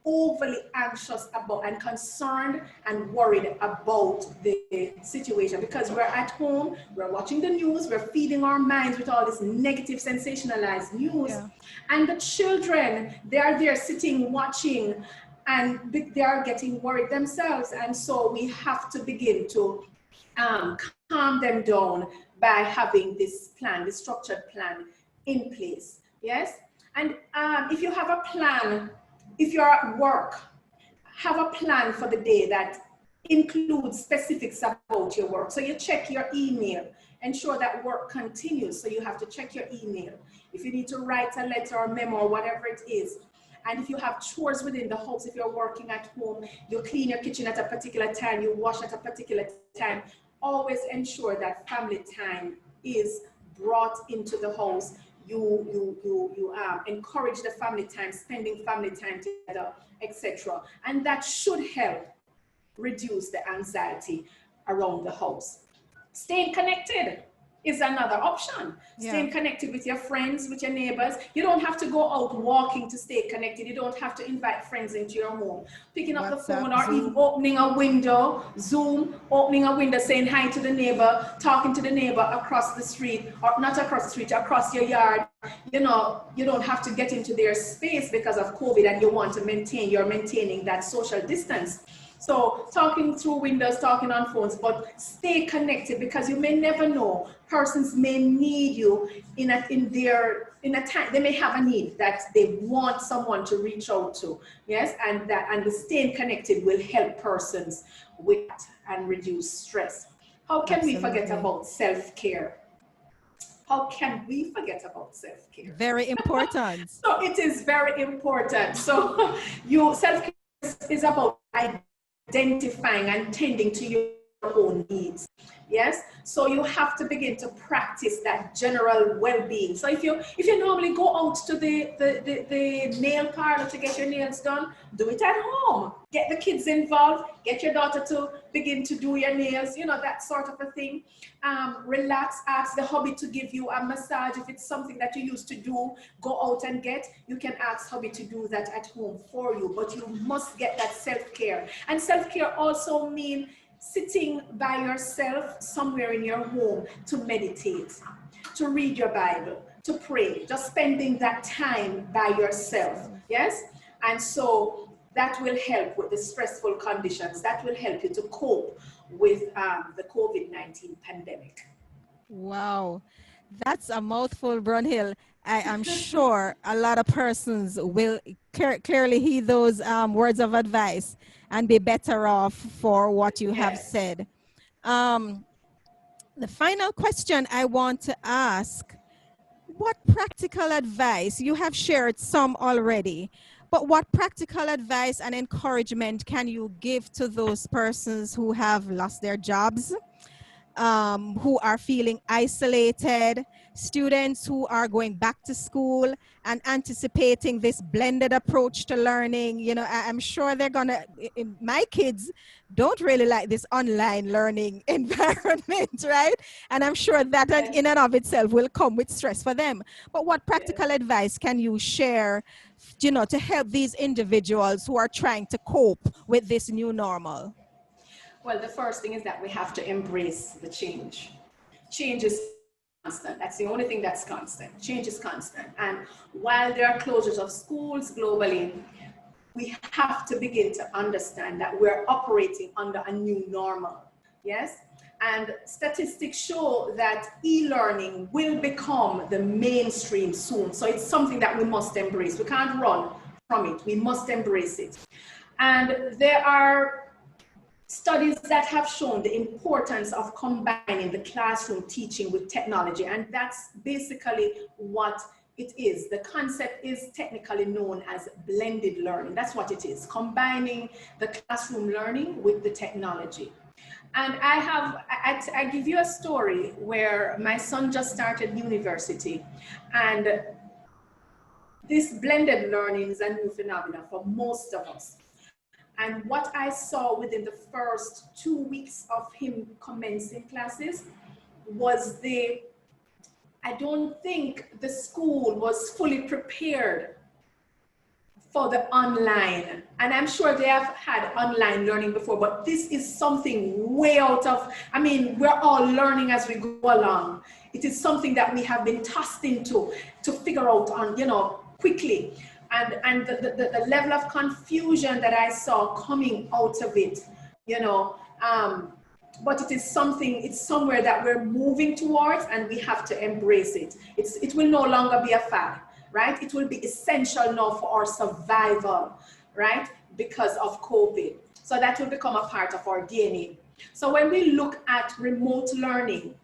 overly anxious about and concerned and worried about the situation, because we're at home, we're watching the news, we're feeding our minds with all this negative sensationalized news. And the children, they are there sitting watching, and they are getting worried themselves. And so we have to begin to calm them down by having this plan, this structured plan in place. Yes. And if you have a plan, if you're at work, have a plan for the day that includes specifics about your work. So you check your email, ensure that work continues. So you have to check your email. If you need to write a letter or memo or whatever it is. And if you have chores within the house, if you're working at home, you clean your kitchen at a particular time, you wash at a particular time, always ensure that family time is brought into the house. You encourage the family time, spending family time together, etc. And that should help reduce the anxiety around the house. Staying connected is another option. Staying connected with your friends, with your neighbors. You don't have to go out walking to stay connected. You don't have to invite friends into your home. Picking up the phone, or even opening a window, Zoom, opening a window, saying hi to the neighbor, talking to the neighbor across the street, or not across the street, across your yard. You don't have to get into their space because of COVID, and you're maintaining that social distance. So talking through windows, talking on phones, but stay connected, because you may never know. Persons may need you in a time. They may have a need that they want someone to reach out to. Yes, and the staying connected will help persons with and reduce stress. How can we forget about self-care? How can we forget about self-care? Very important. So it is very important. So self-care is about identifying and tending to your own needs. Yes, so you have to begin to practice that general well-being. So if you normally go out to the nail parlor to get your nails done, do it at home. Get the kids involved, get your daughter to begin to do your nails, that sort of a thing. Relax, ask the hubby to give you a massage. If it's something that you used to do, go out and you can ask hubby to do that at home for you, but you must get that self-care. And self-care also means sitting by yourself somewhere in your home to meditate, to read your Bible, to pray, just spending that time by yourself. Yes. And so that will help with the stressful conditions. That will help you to cope with the COVID-19 pandemic. Wow. That's a mouthful, Bronhill. I am sure a lot of persons will clearly heed those words of advice and be better off for what you have Yes. said. Um, the final question I want to ask, what practical advice, you have shared some already, but what practical advice and encouragement can you give to those persons who have lost their jobs, who are feeling isolated, students who are going back to school and anticipating this blended approach to learning? You know, I'm sure they're gonna, my kids don't really like this online learning environment, right? And I'm sure that Yes. in and of itself will come with stress for them. But what Yes. practical advice can you share, you know, to help these individuals who are trying to cope with this new normal? Well, the first thing is that we have to embrace the change. Change is constant. That's the only thing that's constant. Change is constant. And while there are closures of schools globally, we have to begin to understand that we're operating under a new normal. Yes? And statistics show that e-learning will become the mainstream soon. So it's something that we must embrace. We can't run from it. We must embrace it. And there are studies that have shown the importance of combining the classroom teaching with technology, and that's basically what it is. The concept is technically known as blended learning. That's what it is, combining the classroom learning with the technology. And I give you a story where my son just started university, and this blended learning is a new phenomenon for most of us. And what I saw within the first 2 weeks of him commencing classes was I don't think the school was fully prepared for the online. And I'm sure they have had online learning before, but this is something way out of, I mean, we're all learning as we go along. It is something that we have been tossed into to figure out on, you know, quickly. And the level of confusion that I saw coming out of it, you know, but it is something, it's somewhere that we're moving towards, and we have to embrace it. It will no longer be a fad, right? It will be essential now for our survival, right? Because of COVID. So that will become a part of our DNA. So when we look at remote learning,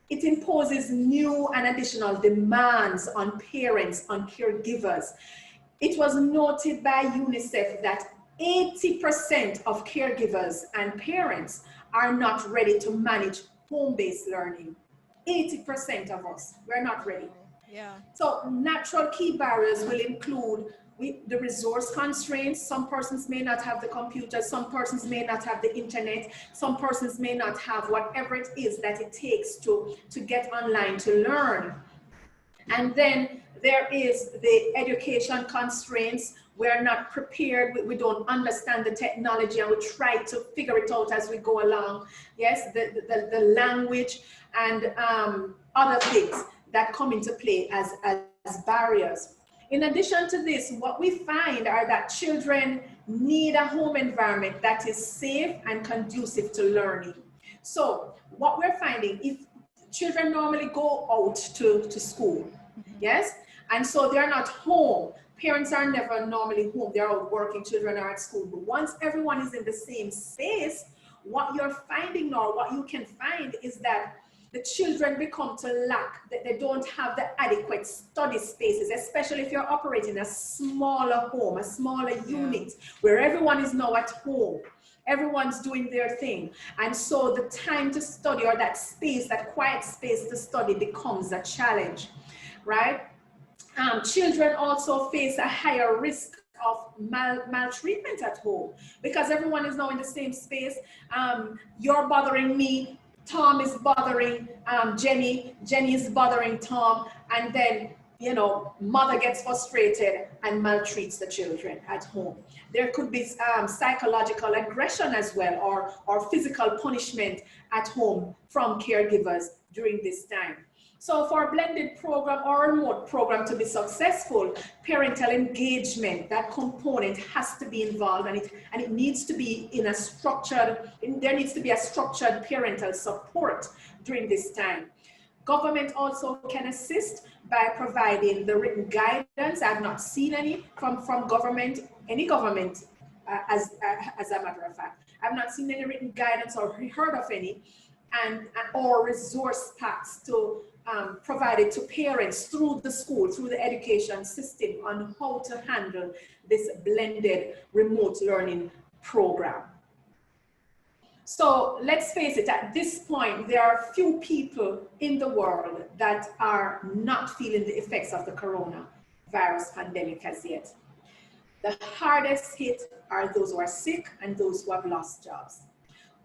it imposes new and additional demands on parents, on caregivers. It was noted by UNICEF that 80% of caregivers and parents are not ready to manage home-based learning. 80% of us, we're not ready. Yeah. So natural key barriers will include the resource constraints. Some persons may not have the computer, some persons may not have the internet, some persons may not have whatever it is that it takes to get online to learn. And then there is the education constraints. We're not prepared, we don't understand the technology, and we try to figure it out as we go along. Yes, the language and other things that come into play as barriers. In addition to this, what we find are that children need a home environment that is safe and conducive to learning. So what we're finding, if children normally go out to school, yes, and so they're not home, parents are never normally home, they're out working, children are at school. But once everyone is in the same space, what you're finding now, what you can find is that the children become to lack, that they don't have the adequate study spaces, especially if you're operating a smaller home, a smaller unit, where everyone is now at home. Everyone's doing their thing. And so the time to study, or that space, that quiet space to study, becomes a challenge, right? Children also face a higher risk of maltreatment at home, because everyone is now in the same space. You're bothering me, Tom is bothering Jenny, Jenny is bothering Tom, and then, you know, mother gets frustrated and maltreats the children at home. There could be psychological aggression as well, or physical punishment at home from caregivers during this time. So for a blended program or a remote program to be successful, parental engagement, that component has to be involved, and it needs to be in a structured, there needs to be a structured parental support during this time. Government also can assist by providing the written guidance. I've not seen any from government, any government, as a matter of fact. I've not seen any written guidance or heard of any, and or resource packs to provide it to parents through the school, through the education system on how to handle this blended remote learning program. So let's face it, at this point, there are few people in the world that are not feeling the effects of the coronavirus pandemic as yet. The hardest hit are those who are sick and those who have lost jobs.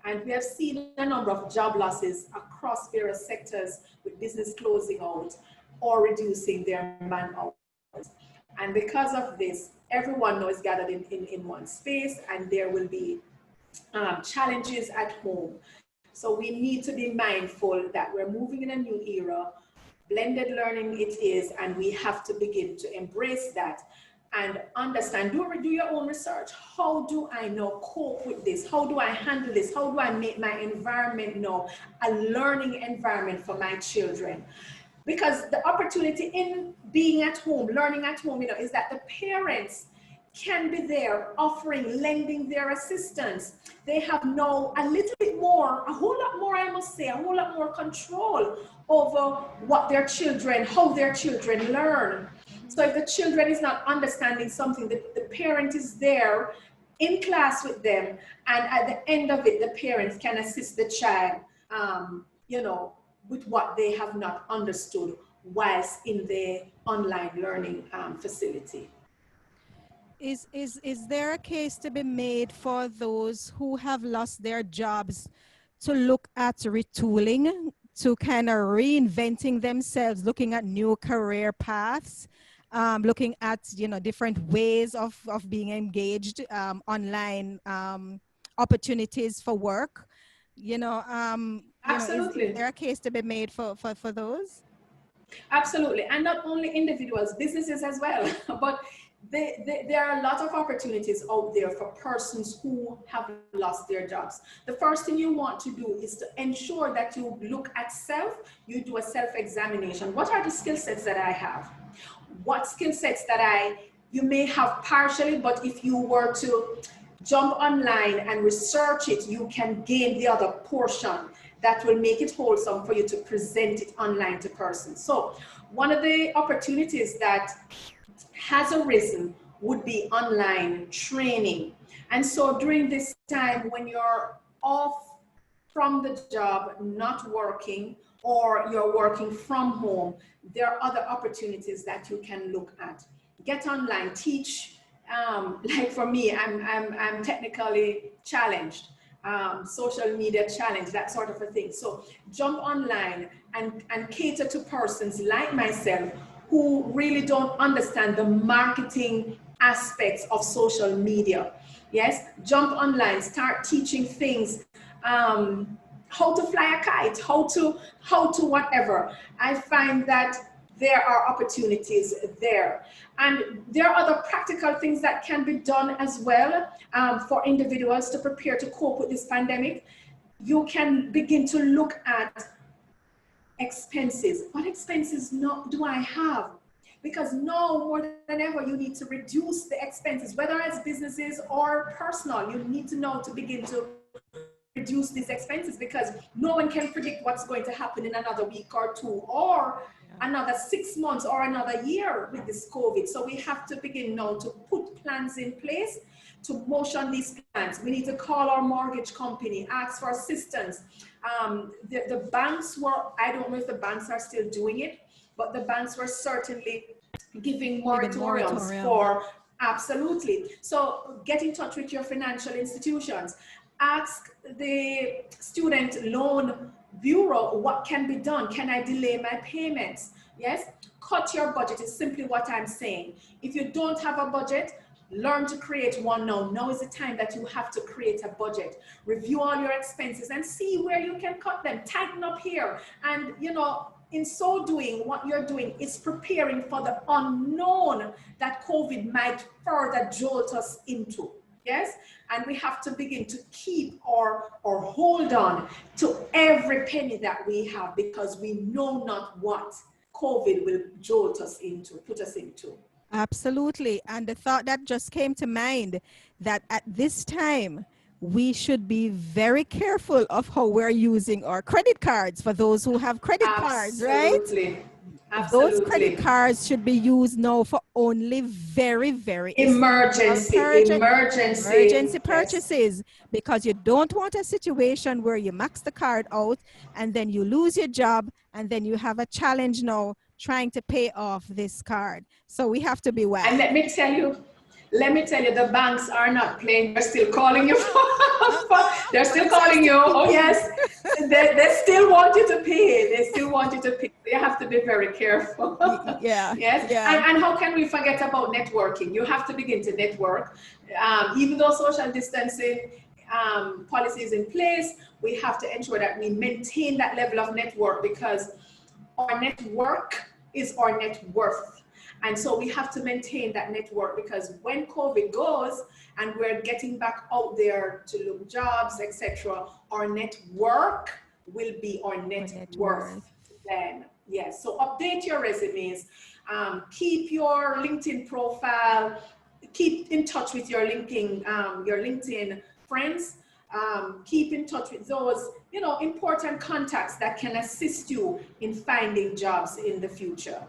And we have seen a number of job losses across various sectors with business closing out or reducing their man hours. And because of this, everyone now is gathered in one space, and there will be challenges at home. So we need to be mindful that we're moving in a new era. Blended learning it is, and we have to begin to embrace that and understand, do your own research. How do I now cope with this? How do I handle this? How do I make my environment now a learning environment for my children? Because the opportunity in being at home, learning at home, is that the parents can be there offering, lending their assistance. They have now a little bit more, a whole lot more, I must say, a whole lot more control over what their children, how their children learn. So if the children is not understanding something, the parent is there in class with them, and at the end of it, the parents can assist the child, with what they have not understood whilst in the online learning facility. Is there a case to be made for those who have lost their jobs to look at retooling, to kind of reinventing themselves, looking at new career paths, looking at different ways of being engaged, online opportunities for work? Absolutely. Is there a case to be made for those? Absolutely, and not only individuals, businesses as well. But there are a lot of opportunities out there for persons who have lost their jobs. The first thing you want to do is to ensure that you look at self, you do a self-examination. What are the skill sets that I have? What skill sets that you may have partially, but if you were to jump online and research it, you can gain the other portion that will make it wholesome for you to present it online to persons. So one of the opportunities that has arisen would be online training. And so during this time when you're off from the job, not working, or you're working from home, there are other opportunities that you can look at. Get online, teach. Like for me, I'm technically challenged, social media challenge, that sort of a thing. So jump online and cater to persons like myself who really don't understand the marketing aspects of social media. Yes, jump online, start teaching things, how to fly a kite, how to whatever. I find that there are opportunities there. And there are other practical things that can be done as well for individuals to prepare to cope with this pandemic. You can begin to look at expenses. What expenses do I have? Because now more than ever, you need to reduce the expenses, whether it's businesses or personal. You need to know to begin to reduce these expenses, because no one can predict what's going to happen in another week or two, or another 6 months or another year with this COVID. So we have to begin now to put plans in place to motion these plans. We need to call our mortgage company, ask for assistance. The banks were, I don't know if the banks are still doing it, but the banks were certainly giving moratoriums for, absolutely. So get in touch with your financial institutions. Ask the student loan bureau what can be done. Can I delay my payments? Yes, cut your budget is simply what I'm saying. If you don't have a budget, learn to create one now. Now is the time that you have to create a budget. Review all your expenses and see where you can cut them. Tighten up here. And in so doing, what you're doing is preparing for the unknown that COVID might further jolt us into. Yes, and we have to begin to keep or hold on to every penny that we have, because we know not what COVID will jolt us into, put us into. Absolutely. And the thought that just came to mind, that at this time, we should be very careful of how we're using our credit cards for those who have credit cards, right? Absolutely. Those credit Absolutely. cards should be used now for only very, very Emergency, emergency. emergency Yes, purchases, because you don't want a situation where you max the card out and then you lose your job and then you have a challenge now trying to pay off this card. So we have to be wise. and let me tell you, the banks are not playing. They're still calling you. They're still calling you. Oh yes, they still want you to pay. They still want you to pay. You have to be very careful. Yeah. Yes. Yeah. And how can we forget about networking? You have to begin to network. Even though social distancing policy is in place, we have to ensure that we maintain that level of network, because our network is our net worth. And so we have to maintain that network, because when COVID goes and we're getting back out there to look jobs, etc., our network will be our net worth then. Yes. So update your resumes, keep your LinkedIn profile, keep in touch with your LinkedIn friends, keep in touch with those, important contacts that can assist you in finding jobs in the future.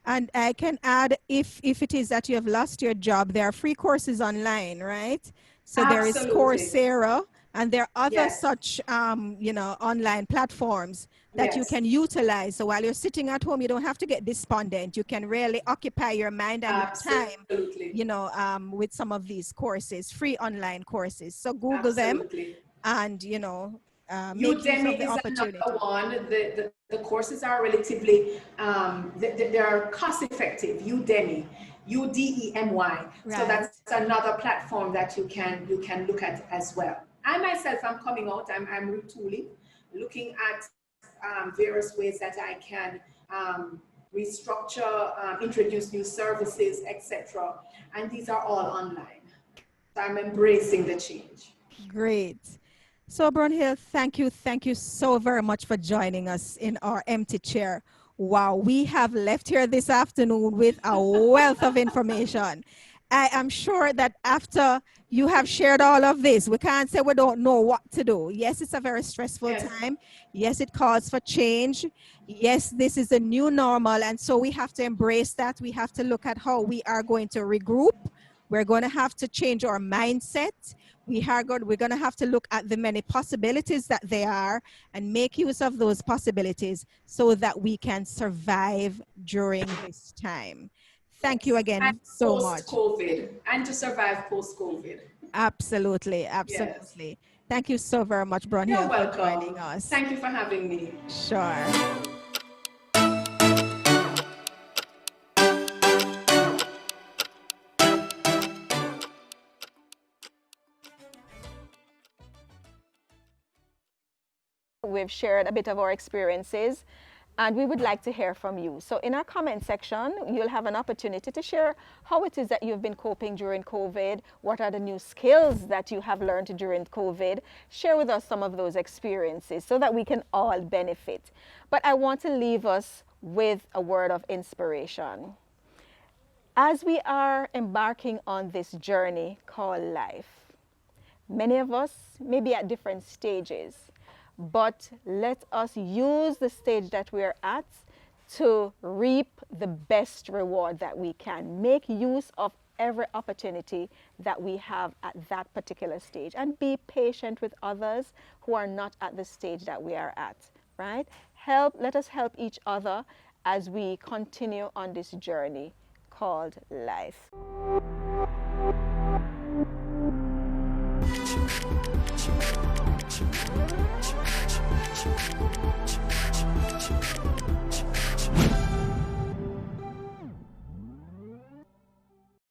And I can add, if it is that you have lost your job, there are free courses online, right? So there is Coursera, and there are other such, online platforms that you can utilize. So while you're sitting at home, you don't have to get despondent. You can really occupy your mind and your time, with some of these courses, free online courses. So Google them and, make use of the opportunity. Another one. The courses are relatively, they are cost effective. Udemy, Udemy. Right. So that's another platform that you can look at as well. I myself, I'm coming out. I'm retooling, looking at various ways that I can restructure, introduce new services, etc. And these are all online. So I'm embracing the change. Great. So Bronhill, thank you so very much for joining us in our empty chair. Wow, we have left here this afternoon with a wealth of information. I am sure that after you have shared all of this, we can't say we don't know what to do. Yes, it's a very stressful time. Yes, it calls for change. Yes, this is a new normal. And so we have to embrace that. We have to look at how we are going to regroup. We're going to have to change our mindset. We're going to have to look at the many possibilities that there are and make use of those possibilities so that we can survive during this time. Thank you again so much. Post-COVID, and to survive post-COVID. Absolutely. Yes. Thank you so very much, Bronhill, for joining us. Thank you for having me. Sure. We've shared a bit of our experiences, and we would like to hear from you. So in our comment section, you'll have an opportunity to share how it is that you've been coping during COVID. What are the new skills that you have learned during COVID? Share with us some of those experiences so that we can all benefit. But I want to leave us with a word of inspiration. As we are embarking on this journey called life, many of us may be at different stages, but let us use the stage that we're at to reap the best reward that we can. Make use of every opportunity that we have at that particular stage, and be patient with others who are not at the stage that we are at, right? Let us help each other as we continue on this journey called life.